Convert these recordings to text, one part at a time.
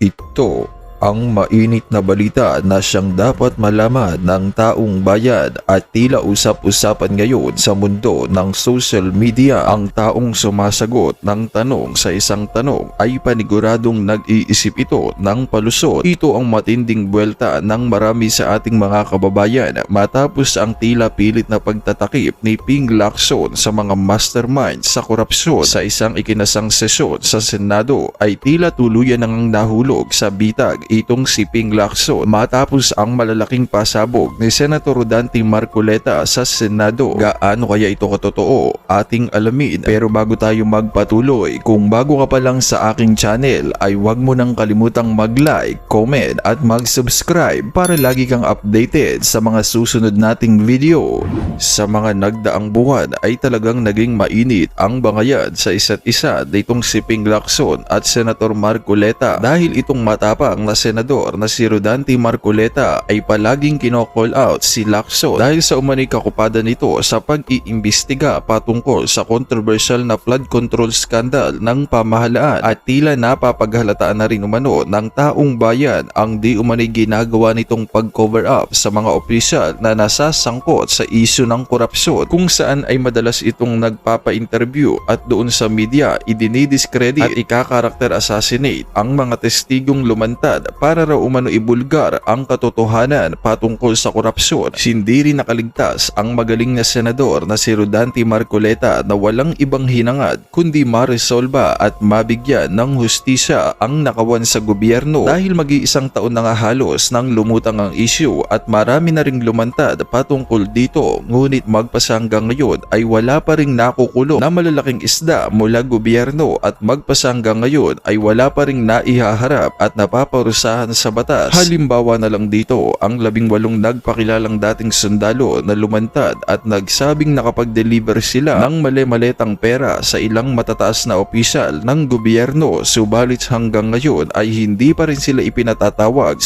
Ito ang mainit na balita na siyang dapat malaman ng taong bayan at tila usap-usapan ngayon sa mundo ng social media. Ang taong sumasagot ng tanong sa isang tanong ay paniguradong nag-iisip ito ng palusot. Ito ang matinding buwelta ng marami sa ating mga kababayan matapos ang tila pilit na pagtatakip ni Ping Lacson sa mga mastermind sa korupsyon. Sa isang ikinasang sesyon sa Senado ay tila tuluyan nang nahulog sa bitag itong si Ping Lacson matapos ang malalaking pasabog ni Senator Rodante Marcoleta sa Senado. Gaano kaya ito katotoo? Ating alamin. Pero bago tayo magpatuloy, kung bago ka pa lang sa aking channel ay huwag mo nang kalimutang mag-like, comment at mag-subscribe para lagi kang updated sa mga susunod nating video. Sa mga nagdaang buwan ay talagang naging mainit ang bangayan sa isa't isa ditong si Ping Lacson at Senator Marcoleta dahil itong matapang na senador na si Rodante Marcoleta ay palaging kino-call out si Lacson dahil sa umano'y kakupada nito sa pag-iimbestiga patungkol sa controversial na flood control scandal ng pamahalaan at tila napapaghalataan na rin umano ng taong bayan ang di umano'y ginagawa nitong pag-cover up sa mga opisyal na nasasangkot sa isyu ng korupsyon, kung saan ay madalas itong nagpapa-interview at doon sa media idinidiscredit at ika-character assassinate ang mga testigong lumantad para raw umano ibulgar ang katotohanan patungkol sa korupsyon. Hindi rin nakaligtas ang magaling na senador na si Rodante Marcoleta na walang ibang hinangad kundi maresolba at mabigyan ng hustisya ang nakawan sa gobyerno dahil mag-iisang taon na nga halos nang lumutang ang issue at marami na ring lumantad patungkol dito, ngunit magpasa hanggang ngayon ay wala pa ring nakukulong na malalaking isda mula gobyerno at magpasa hanggang ngayon ay wala pa ring naihaharap at napaparusahan sa batas. Halimbawa na lang dito ang 18 nagpakilalang dating sundalo na lumantad at nagsabing nakapag-deliver sila ng mali-maletang pera sa ilang matataas na opisyal ng gobyerno, subalit hanggang ngayon ay hindi pa rin sila ipinatatawag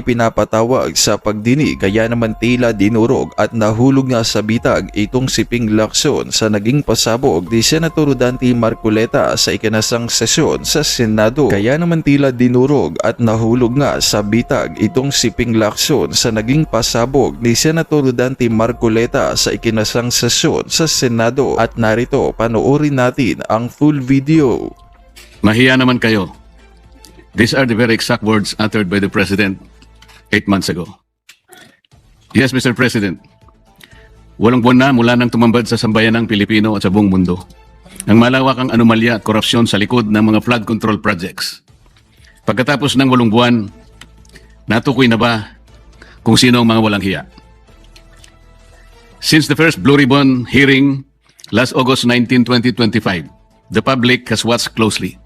ipinapatawag sa pagdinig. Kaya naman tila dinurog at nahulog nga sa bitag itong si Ping Lacson sa naging pasabog ni Senator Rodante Marcoleta sa ikinasang sesyon sa Senado. Kaya naman tila dinurog at nahulog nga sa bitag itong si Ping Lacson sa naging pasabog ni Senator Rodante Marcoleta sa ikinasang sesyon sa Senado. At narito, panoorin natin ang full video. Mahiya naman kayo. These are the very exact words uttered by the President 8 months ago. Yes, Mr. President. Walang buwan na mula nang tumambad sa sambayanang Pilipino at sa buong mundo ang malawakang anomalya at korupsyon sa likod ng mga flood control projects. Pagkatapos ng 8 buwan, natukoy na ba kung sino ang mga walang hiya? Since the first Blue Ribbon hearing last August 19, 2025, the public has watched closely,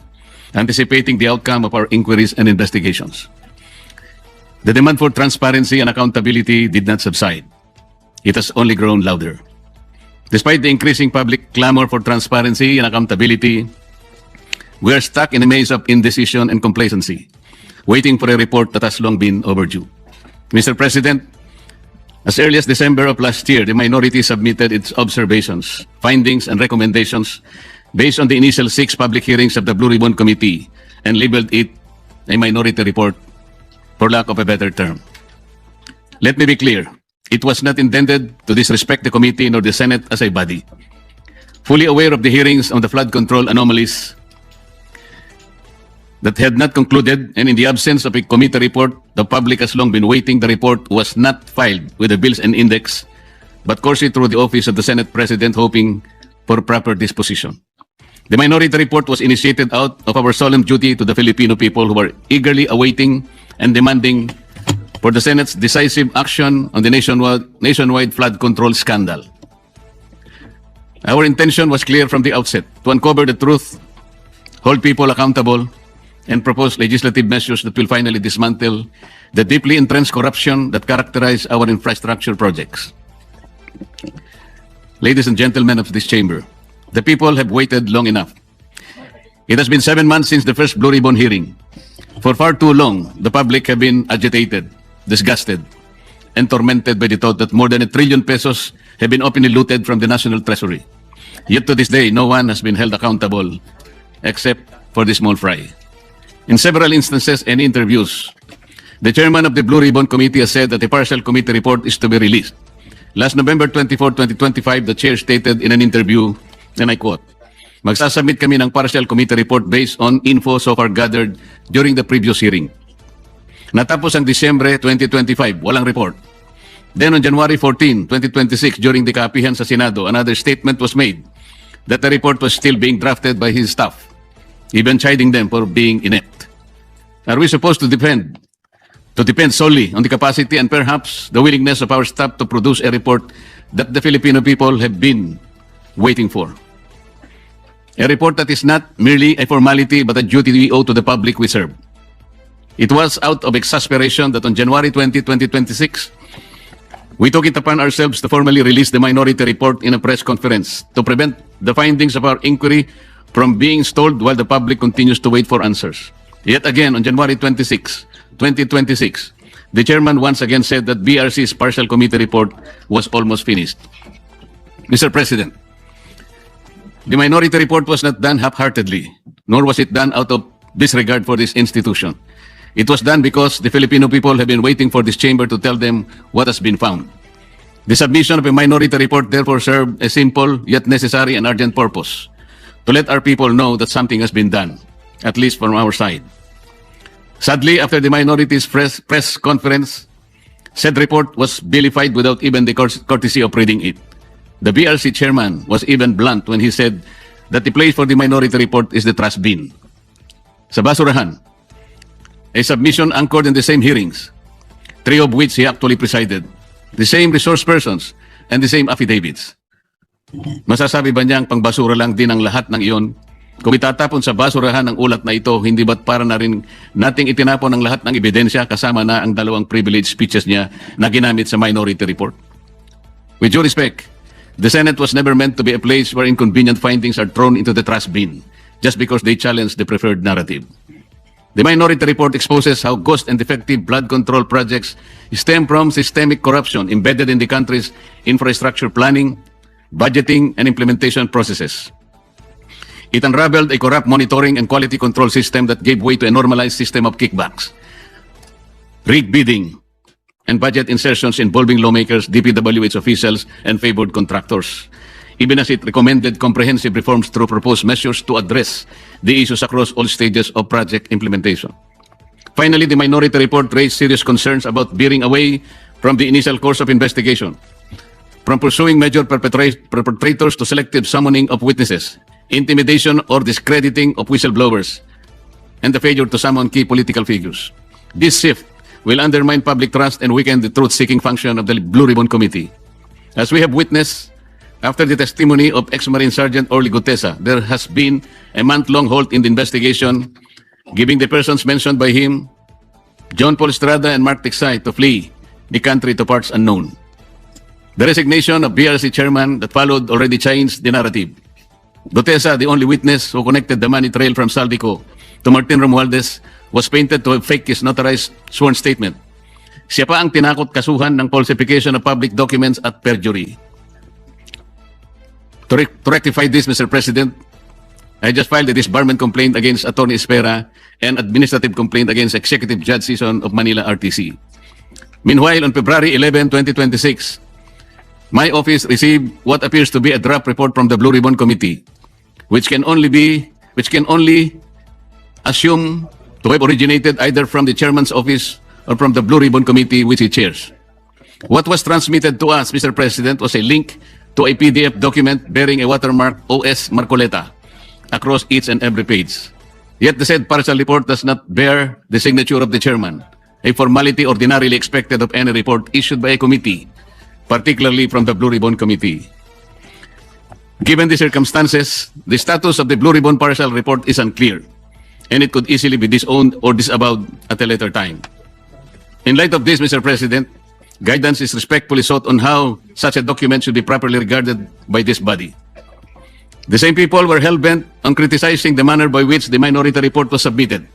anticipating the outcome of our inquiries and investigations. The demand for transparency and accountability did not subside. It has only grown louder. Despite the increasing public clamor for transparency and accountability, we are stuck in a maze of indecision and complacency, waiting for a report that has long been overdue. Mr. President, as early as December of last year, the minority submitted its observations, findings, and recommendations based on the initial 6 public hearings of the Blue Ribbon Committee and labeled it a minority report, for lack of a better term. Let me be clear. It was not intended to disrespect the committee nor the Senate as a body. Fully aware of the hearings on the flood control anomalies that had not concluded, and in the absence of a committee report, the public has long been waiting. The report was not filed with the Bills and Index, but coursed through the office of the Senate President, hoping for proper disposition. The minority report was initiated out of our solemn duty to the Filipino people who are eagerly awaiting and demanding for the Senate's decisive action on the nationwide flood control scandal. Our intention was clear from the outset: to uncover the truth, hold people accountable, and propose legislative measures that will finally dismantle the deeply entrenched corruption that characterize our infrastructure projects. Ladies and gentlemen of this chamber, the people have waited long enough. It has been 7 months since the first Blue Ribbon hearing. For far too long, the public have been agitated, disgusted, and tormented by the thought that more than 1 trillion pesos have been openly looted from the National Treasury. Yet to this day, no one has been held accountable except for the small fry. In several instances and interviews, the chairman of the Blue Ribbon Committee has said that a partial committee report is to be released. Last November 24, 2025, the chair stated in an interview, and I quote, "Magsasubmit kami ng partial committee report based on info so far gathered during the previous hearing." Natapos ang Disyembre 2025, walang report. Then on January 14, 2026, during the kaapihan sa Senado, another statement was made that the report was still being drafted by his staff, even chiding them for being inept. Are we supposed to depend solely on the capacity and perhaps the willingness of our staff to produce a report that the Filipino people have been waiting for? A report that is not merely a formality but a duty we owe to the public we serve. It was out of exasperation that on January 20, 2026, we took it upon ourselves to formally release the minority report in a press conference to prevent the findings of our inquiry from being stalled while the public continues to wait for answers. Yet again, on January 26, 2026, the chairman once again said that BRC's partial committee report was almost finished. Mr. President, the minority report was not done half-heartedly, nor was it done out of disregard for this institution. It was done because the Filipino people have been waiting for this chamber to tell them what has been found. The submission of a minority report therefore served a simple yet necessary and urgent purpose, to let our people know that something has been done, at least from our side. Sadly, after the minority's press conference, said report was vilified without even the courtesy of reading it. The BRC chairman was even blunt when he said that the place for the minority report is the trash bin. Sa basurahan, a submission anchored in the same hearings, 3 of which he actually presided, the same resource persons, and the same affidavits. Masasabi ba niyang pangbasura lang din ang lahat ng iyon? Kung itatapon sa basurahan ang ulat na ito, hindi ba't para na rin nating itinapon ang lahat ng ebidensya kasama na ang 2 privilege speeches niya na ginamit sa minority report? With due respect, the Senate was never meant to be a place where inconvenient findings are thrown into the trash bin just because they challenge the preferred narrative. The minority report exposes how cost and effective blood control projects stem from systemic corruption embedded in the country's infrastructure planning, budgeting, and implementation processes. It unraveled a corrupt monitoring and quality control system that gave way to a normalized system of kickbacks, rigged bidding, and budget insertions involving lawmakers, DPWH officials, and favored contractors, even as it recommended comprehensive reforms through proposed measures to address the issues across all stages of project implementation. Finally, the minority report raised serious concerns about veering away from the initial course of investigation, from pursuing major perpetrators to selective summoning of witnesses, intimidation or discrediting of whistleblowers, and the failure to summon key political figures. This shift will undermine public trust and weaken the truth-seeking function of the Blue Ribbon Committee. As we have witnessed, after the testimony of ex-Marine Sergeant Orly Gutesa, there has been a month-long halt in the investigation, giving the persons mentioned by him, John Paul Estrada and Mark Tiksay, to flee the country to parts unknown. The resignation of BRC chairman that followed already changed the narrative. Gutesa, the only witness who connected the money trail from Saldico to Martin Romualdez, was painted to have faked his notarized sworn statement. Siya pa ang tinakot kasuhan ng falsification of public documents at perjury. To rectify this, Mr. President, I just filed a disbarment complaint against Attorney Espera and administrative complaint against Executive Judge Season of Manila RTC. Meanwhile, on February 11, 2026, my office received what appears to be a draft report from the Blue Ribbon Committee, which can only assume to have originated either from the chairman's office or from the Blue Ribbon Committee which he chairs. What was transmitted to us, Mr. President, was a link to a PDF document bearing a watermark OS Marcoleta across each and every page. Yet the said partial report does not bear the signature of the chairman, a formality ordinarily expected of any report issued by a committee, particularly from the Blue Ribbon Committee. Given the circumstances, the status of the Blue Ribbon partial report is unclear, and it could easily be disowned or disavowed at a later time. In light of this, Mr. President, guidance is respectfully sought on how such a document should be properly regarded by this body. The same people were hell-bent on criticizing the manner by which the minority report was submitted.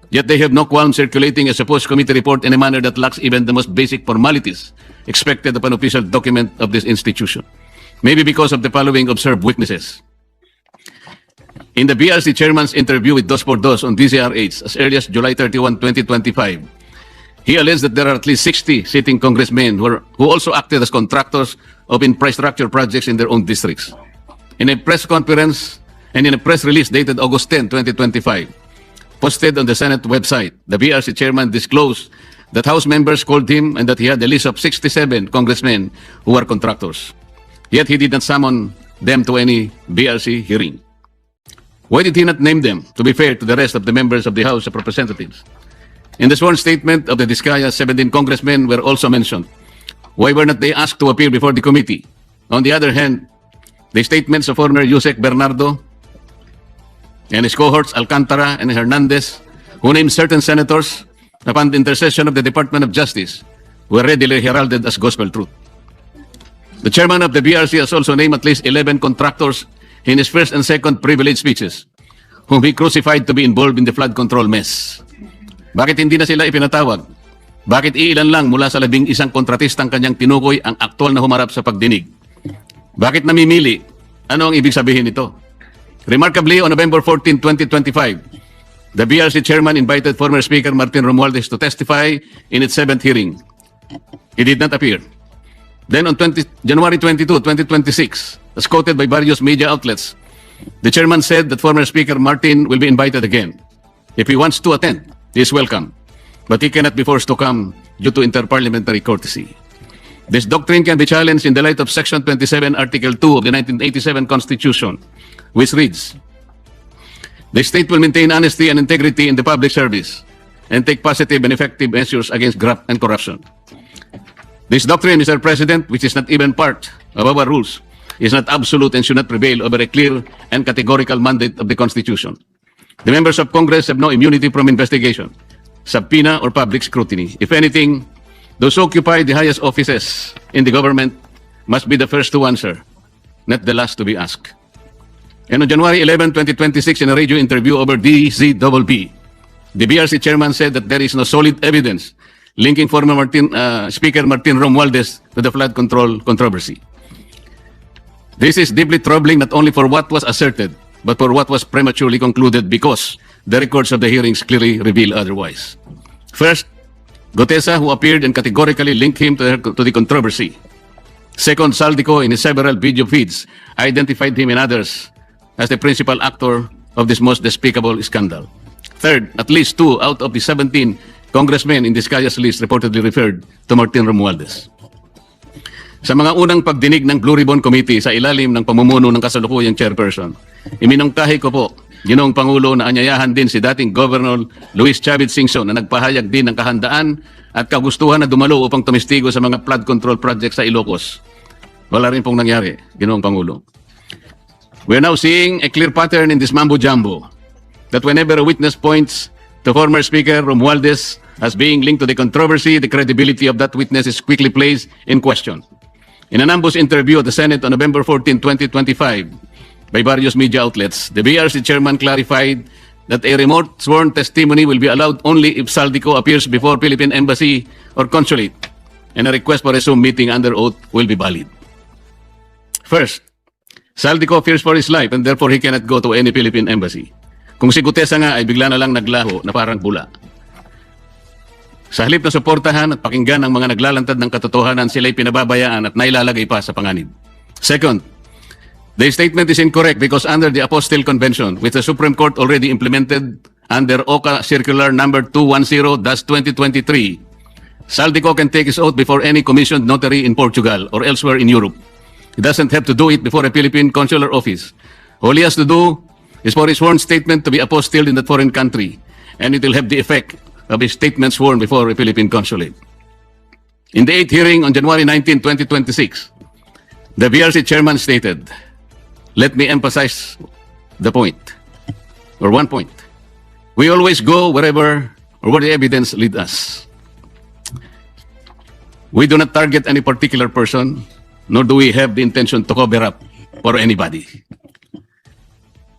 Yet they have no qualm circulating a supposed committee report in a manner that lacks even the most basic formalities expected of an official document of this institution. Maybe because of the following observed weaknesses. In the BRC chairman's interview with Dos por Dos on DZRH as early as July 31, 2025, he alleged that there are at least 60 sitting congressmen who also acted as contractors of infrastructure projects in their own districts. In a press conference and in a press release dated August 10, 2025, posted on the Senate website, the BRC chairman disclosed that House members called him and that he had a list of 67 congressmen who were contractors. Yet he did not summon them to any BRC hearing. Why did he not name them, to be fair to the rest of the members of the House of Representatives? In the sworn statement of the Diskaya, 17 congressmen were also mentioned. Why were not they asked to appear before the committee? On the other hand, the statements of former Yusek Bernardo and his cohorts Alcantara and Hernandez, who named certain senators upon the intercession of the Department of Justice, were readily heralded as gospel truth. The chairman of the BRC has also named at least 11 contractors in his first and second privilege speeches, whom he crucified to be involved in the flood control mess. Bakit hindi na sila ipinatawag? Bakit iilan lang mula sa 11 kontratistang kanyang tinukoy ang aktual na humarap sa pagdinig? Bakit namimili? Ano ang ibig sabihin nito? Remarkably, on November 14, 2025, the BRC chairman invited former Speaker Martin Romualdez to testify in its 7th hearing. He did not appear. Then on January 22, 2026, as quoted by various media outlets, the chairman said that former Speaker Martin will be invited again. If he wants to attend, he is welcome, but he cannot be forced to come due to interparliamentary courtesy. This doctrine can be challenged in the light of Section 27, Article 2 of the 1987 Constitution, which reads, "The state will maintain honesty and integrity in the public service and take positive and effective measures against graft and corruption." This doctrine, Mr. President, which is not even part of our rules, is not absolute and should not prevail over a clear and categorical mandate of the Constitution. The members of Congress have no immunity from investigation, subpoena, or public scrutiny. If anything, those who occupy the highest offices in the government must be the first to answer, not the last to be asked. And on January 11, 2026, in a radio interview over DZBB, the BRC chairman said that there is no solid evidence linking former Speaker Martin Romualdez to the flood control controversy. This is deeply troubling not only for what was asserted, but for what was prematurely concluded because the records of the hearings clearly reveal otherwise. First, Gotesa, who appeared and categorically linked him to the controversy. Second, Saldico, in his several video feeds, identified him and others as the principal actor of this most despicable scandal. Third, at least 2 out of the 17 congressmen in Diskaya's list reportedly referred to Martin Romualdez. Sa mga unang pagdinig ng Blue Ribbon Committee sa ilalim ng pamumuno ng kasalukuyang chairperson, iminungkahi ko po, Ginoong Pangulo, na anyayahan din si dating Governor Luis Chavez Singson na nagpahayag din ng kahandaan at kagustuhan na dumalo upang tumistigo sa mga flood control projects sa Ilocos. Wala rin pong nangyari, Ginoong Pangulo. We are now seeing a clear pattern in this mambo-jumbo that whenever a witness points to former Speaker Romualdez as being linked to the controversy, the credibility of that witness is quickly placed in question. In an ambush interview at the Senate on November 14, 2025, by various media outlets, the BRC chairman clarified that a remote sworn testimony will be allowed only if Saldico appears before Philippine Embassy or Consulate, and a request for a Zoom meeting under oath will be valid. First, Saldico fears for his life and therefore he cannot go to any Philippine Embassy. Kung si Gutesa nga ay bigla na lang naglaho na parang bula. Sa halip na suportahan at pakinggan ang mga naglalantad ng katotohanan, sila'y pinababayaan at nailalagay pa sa panganib. Second, the statement is incorrect because under the Apostille Convention, which the Supreme Court already implemented under OCA Circular number 210-2023, Saldico can take his oath before any commissioned notary in Portugal or elsewhere in Europe. He doesn't have to do it before a Philippine consular office. All he has to do is for his sworn statement to be apostilled in that foreign country, and it will have the effect of his statement sworn before a Philippine consulate. In the 8th hearing on January 19, 2026, the BRC chairman stated, "Let me emphasize the point, or one point. We always go wherever or where the evidence leads us. We do not target any particular person, nor do we have the intention to cover up for anybody."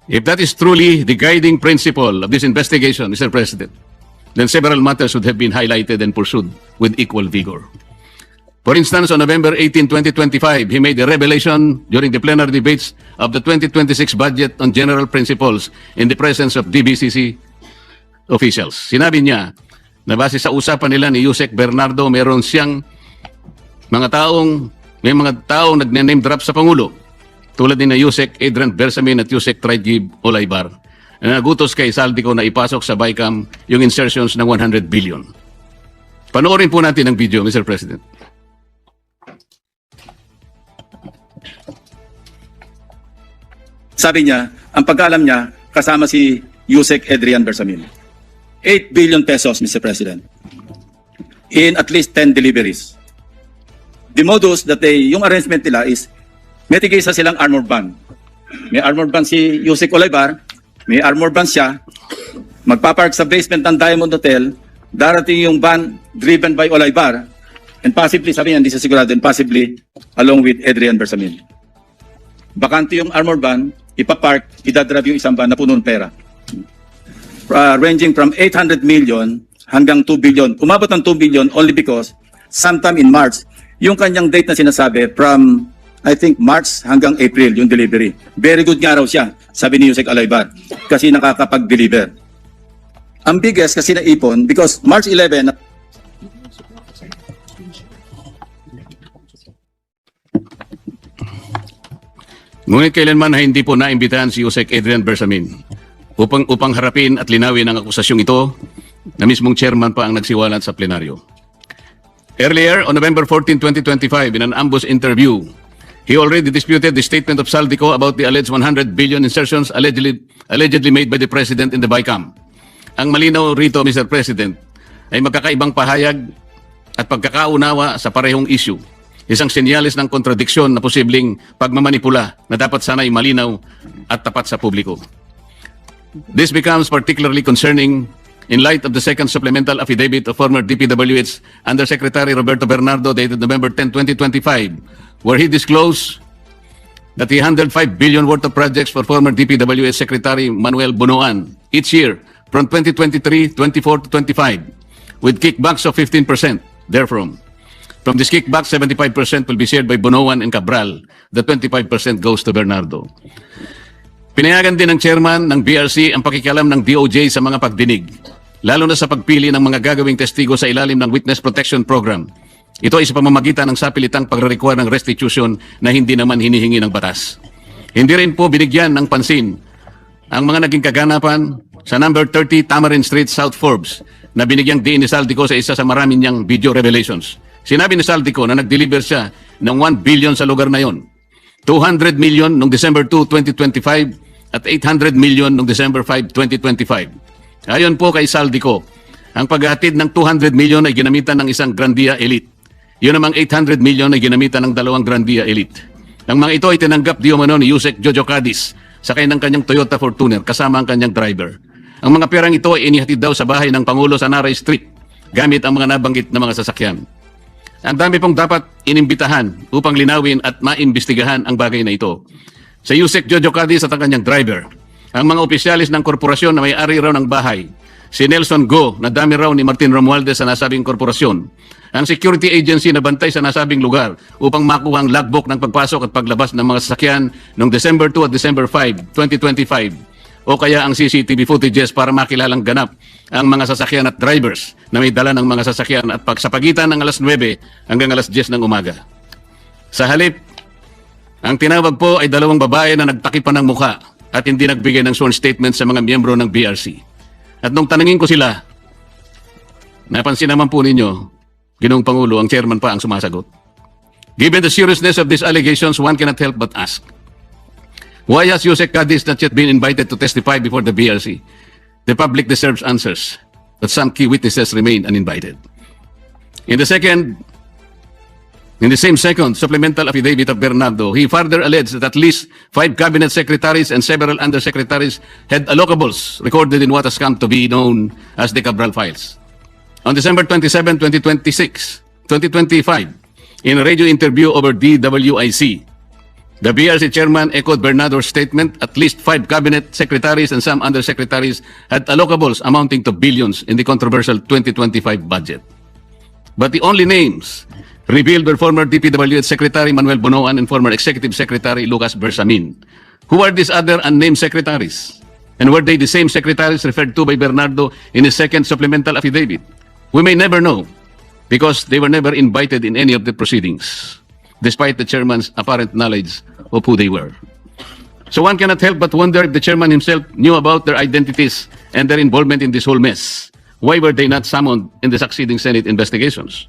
If that is truly the guiding principle of this investigation, Mr. President, then several matters should have been highlighted and pursued with equal vigor. For instance, on November 18, 2025, he made a revelation during the plenary debates of the 2026 budget on general principles in the presence of DBCC officials. Sinabi niya na base sa usapan nila ni Yusek Bernardo, may mga taong nagne-name drop sa Pangulo, tulad ni na Yusek Adrian Bersamin at Yusek Trajib Olaybar, na nagutos kay Saldico na ipasok sa BICAM yung insertions ng 100 billion. Panoorin po natin ang video, Mr. President. Sabi niya, ang pagkaalam niya, kasama si Yusek Adrian Bersamin. 8 billion pesos, Mr. President, in at least 10 deliveries. The modus that yung arrangement nila is, may tigisa silang armored van. May armored van si Yusek Olaybar, may armored van siya, magpapark sa basement ng Diamond Hotel, darating yung van driven by Olaybar, and possibly, sabi niya, hindi siya sigurado, and possibly along with Adrian Bersamin. Bakante yung armored van, ipapark, idadrive yung isang van na puno ng pera. Ranging from 800 million hanggang 2 billion. Umabot ng 2 billion only because sometime in March, yung kanyang date na sinasabi from, I think, March hanggang April, yung delivery. Very good nga raw siya, sabi ni Yusek Olaybar, kasi nakakapag-deliver. Ang biggest kasi naipon, because March 11, Ngunit kailanman na hindi po naimbitahan si Yusek Adrian Bersamin upang harapin at linawin ang akusasyong ito na mismong chairman pa ang nagsiwalat sa plenaryo. Earlier, on November 14, 2025, in an ambush interview, he already disputed the statement of Saldico about the alleged 100 billion insertions allegedly made by the President in the BICAM. Ang malinaw rito, Mr. President, ay magkakaibang pahayag at pagkakaunawa sa parehong issue. Isang senyales ng kontradiksyon na posibleng pagmamanipula na dapat sana'y malinaw at tapat sa publiko. This becomes particularly concerning in light of the second supplemental affidavit of former DPWH Undersecretary Roberto Bernardo dated November 10, 2025, where he disclosed that he handled 5 billion worth of projects for former DPWH Secretary Manuel Bunoan each year from 2023, 24 to 25, with kickbacks of 15% therefrom. From this kickback, 75% will be shared by Bunoan and Cabral. The 25% goes to Bernardo. Pinayagan din ng chairman ng BRC ang pakikialam ng DOJ sa mga pagdinig, lalo na sa pagpili ng mga gagawing testigo sa ilalim ng Witness Protection Program. Ito ay sa pamamagitan ng sapilitang pagre-require ng restitution na hindi naman hinihingi ng batas. Hindi rin po binigyan ng pansin ang mga naging kaganapan sa number 30 Tamarind Street, South Forbes, na binigyang diin ni Saldico sa isa sa marami niyang video revelations. Sinabi ni Saldico na nag-deliver siya ng 1 billion sa lugar na yon, 200 million noong December 2, 2025 at 800 million noong December 5, 2025. Ayon po kay Saldico, ang paghatid ng 200 million ay ginamitan ng isang Grandia Elite. Yun namang 800 million ay ginamitan ng dalawang Grandia Elite. Ang mga ito ay tinanggap di umano ni Yusek Jojo Cadiz sakay ng kanyang Toyota Fortuner kasama ang kanyang driver. Ang mga perang ito ay inihatid daw sa bahay ng Pangulo sa Naray Street gamit ang mga nabanggit na mga sasakyan. Ang dami pong dapat inimbitahan upang linawin at maimbestigahan ang bagay na ito. Sa Yusek Jojo Cadiz at ang kanyang driver, ang mga opisyalis ng korporasyon na may-ari raw ng bahay, si Nelson Go na dami raw ni Martin Romualdez sa nasabing korporasyon, ang security agency na bantay sa nasabing lugar upang makuha ang logbook ng pagpasok at paglabas ng mga sasakyan noong December 2 at December 5, 2025, o kaya ang CCTV footages para makilalang ganap ang mga sasakyan at drivers na may dala ng mga sasakyan at sa pagitan ng alas 9 hanggang alas 10 ng umaga. Sa halip, ang tinawag po ay dalawang babae na nagtakipan ng muka at hindi nagbigay ng sworn statement sa mga miyembro ng BRC. At nung tanungin ko sila, napansin naman po ninyo, Ginoong Pangulo, ang chairman pa ang sumasagot. Given the seriousness of these allegations, one cannot help but ask, why has Yusek Cadiz not yet been invited to testify before the BRC? The public deserves answers, but some key witnesses remain uninvited. In the same second supplemental affidavit of Bernardo, he further alleged that at least 5 cabinet secretaries and several undersecretaries had allocables recorded in what has come to be known as the Cabral files. On December 27, 2025, in a radio interview over DWIC, the BRC chairman echoed Bernardo's statement. At least 5 cabinet secretaries and some undersecretaries had allocables amounting to billions in the controversial 2025 budget. But the only names revealed were former DPWH Secretary Manuel Bonoan and former Executive Secretary Lucas Bersamin. Who are these other unnamed secretaries? And were they the same secretaries referred to by Bernardo in his second supplemental affidavit? We may never know because they were never invited in any of the proceedings, despite the chairman's apparent knowledge of who they were. So one cannot help but wonder if the chairman himself knew about their identities and their involvement in this whole mess. Why were they not summoned in the succeeding Senate investigations?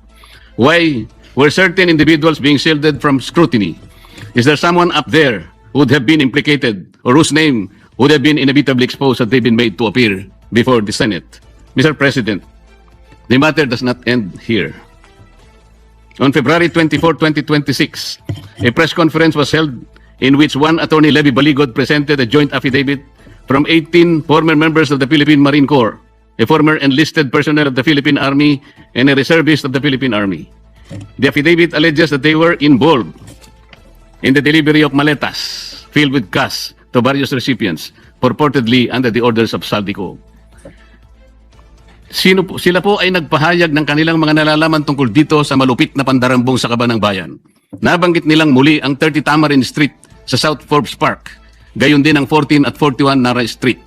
Why were certain individuals being shielded from scrutiny? Is there someone up there who would have been implicated or whose name would have been inevitably exposed had they been made to appear before the Senate? Mr. President, the matter does not end here. On February 24, 2026, a press conference was held in which one Attorney Levy Baligod presented a joint affidavit from 18 former members of the Philippine Marine Corps, a former enlisted personnel of the Philippine Army, and a reservist of the Philippine Army. The affidavit alleges that they were involved in the delivery of maletas filled with cash to various recipients, purportedly under the orders of Saldico. Sila po ay nagpahayag ng kanilang mga nalalaman tungkol dito sa malupit na pandarambong sa Kaban ng Bayan. Nabanggit nilang muli ang 30 Tamarind Street sa South Forbes Park, gayon din ang 14 at 41 Nara Street.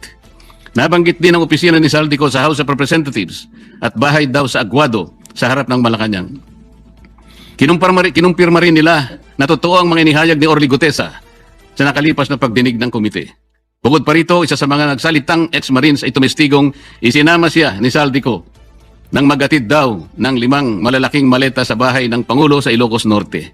Nabanggit din ang opisina ni Saldico sa House of Representatives at bahay daw sa Aguado sa harap ng Malacanang. Kinumpirma rin nila na totoo ang mga inihayag ni Orly Gutesa sa nakalipas na pagdinig ng komite. Bukod pa rito, isa sa mga nagsalitang ex-Marines ay tumestigong isinama siya ni Saldico nang magatid daw ng 5 malalaking maleta sa bahay ng Pangulo sa Ilocos Norte.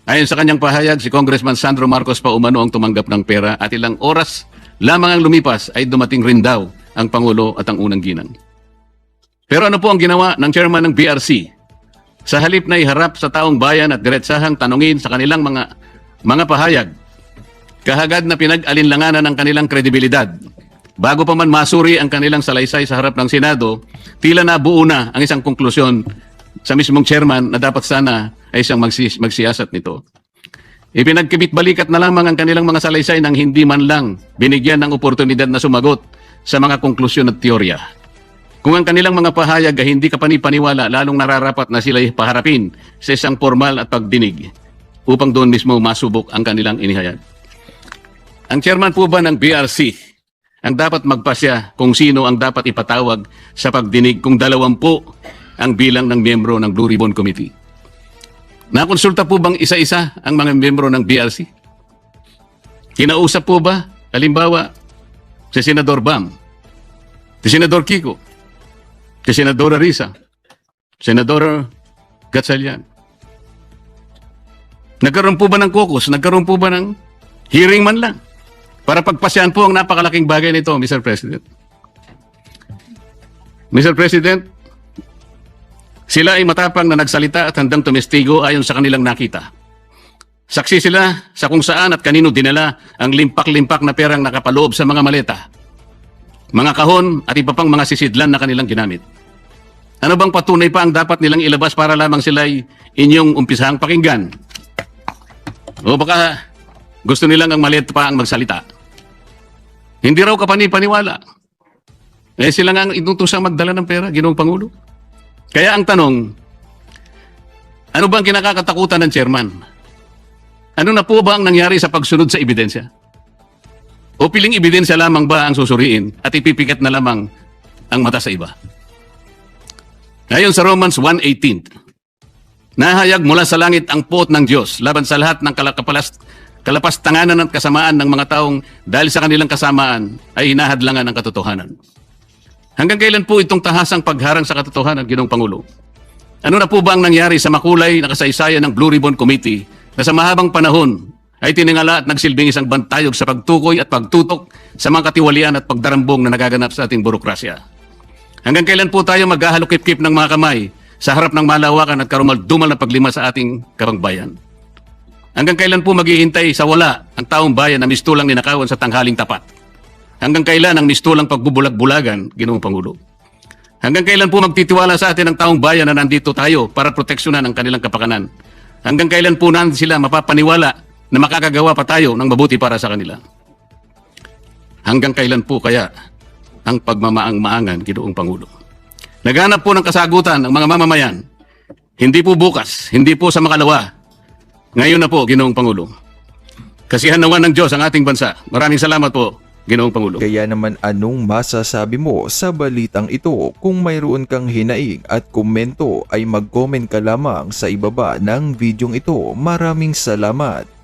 Ayon sa kanyang pahayag, si Congressman Sandro Marcos pa umano ang tumanggap ng pera at ilang oras lamang ang lumipas ay dumating rin daw ang Pangulo at ang unang ginang. Pero ano po ang ginawa ng chairman ng BRC? Sa halip na iharap sa taong bayan at diretsahang tanungin sa kanilang mga pahayag, kahagad na pinag-alinlanganan ang kanilang kredibilidad. Bago pa man masuri ang kanilang salaysay sa harap ng Senado, tila nabuo na ang isang konklusyon sa mismong chairman na dapat sana ay siyang magsiyasat nito. Ipinagkibit-balikat na lamang ang kanilang mga salaysay nang hindi man lang binigyan ng oportunidad na sumagot sa mga konklusyon at teorya. Kung ang kanilang mga pahayag ay hindi kapani-paniwala, lalong nararapat na sila'y paharapin sa isang formal at pagdinig upang doon mismo masubok ang kanilang inihayag. Ang chairman po ba ng BRC ang dapat magpasya kung sino ang dapat ipatawag sa pagdinig kung 20 ang bilang ng miyembro ng Blue Ribbon Committee? Nakonsulta po bang isa-isa ang mga miyembro ng BRC? Kinausap po ba, halimbawa, si Senador Bam, si Senador Kiko, si Senadora Risa, Senador Gatchalian? Nagkaroon po ba ng caucus? Nagkaroon po ba ng hearing man lang? Para pagpasyahan po ang napakalaking bagay nito, Mr. President. Mr. President, sila ay matapang na nagsalita at handang tumestigo ayon sa kanilang nakita. Saksi sila sa kung saan at kanino dinala ang limpak-limpak na perang nakapaloob sa mga maleta, mga kahon at iba pang mga sisidlan na kanilang ginamit. Ano bang patunay pa ang dapat nilang ilabas para lamang sila ay inyong umpisahang pakinggan? O baka gusto nilang ang maliit pa ang magsalita? Hindi raw kapani-paniwala. Sila nga ang inutusang magdala ng pera, Ginoong Pangulo. Kaya ang tanong, ano ba ang kinakatakutan ng chairman? Ano na po ba ang nangyari sa pagsunod sa ebidensya? O piling ebidensya lamang ba ang susuriin at ipipikat na lamang ang mata sa iba? Ngayon sa Romans 1:18, nahayag mula sa langit ang puot ng Diyos laban sa lahat ng kalapastanganan at kasamaan ng mga taong dahil sa kanilang kasamaan ay hinahadlangan ng katotohanan. Hanggang kailan po itong tahasang pagharang sa katotohanan, Ginoong Pangulo? Ano na po ba ang nangyari sa makulay na kasaysayan ng Blue Ribbon Committee na sa mahabang panahon ay tiningala at nagsilbing isang bantayog sa pagtukoy at pagtutok sa mga katiwalian at pagdarambong na nagaganap sa ating burokrasya? Hanggang kailan po tayo maghahalukip-kip ng mga kamay sa harap ng malawakan at karumal-dumal na paglima sa ating kabangbayan? Hanggang kailan po maghihintay sa wala ang taong bayan na mistulang ninakawan sa tanghaling tapat? Hanggang kailan ang mistulang pagbubulag-bulagan, Ginoong Pangulo? Hanggang kailan po magtitiwala sa atin ang taong bayan na nandito tayo para proteksyonan ang kanilang kapakanan? Hanggang kailan po natin sila mapapaniwala na makakagawa pa tayo ng mabuti para sa kanila? Hanggang kailan po kaya ang pagmamaang-maangan, Ginoong Pangulo? Naghanap po ng kasagutan ang mga mamamayan. Hindi po bukas, hindi po sa makalawa. Ngayon na po, Ginoong Pangulo. Kasihan naman ng Diyos ang ating bansa. Maraming salamat po, Ginoong Pangulo. Kaya naman anong masasabi mo sa balitang ito? Kung mayroon kang hinaing at komento ay mag-comment ka lamang sa ibaba ng videong ito. Maraming salamat.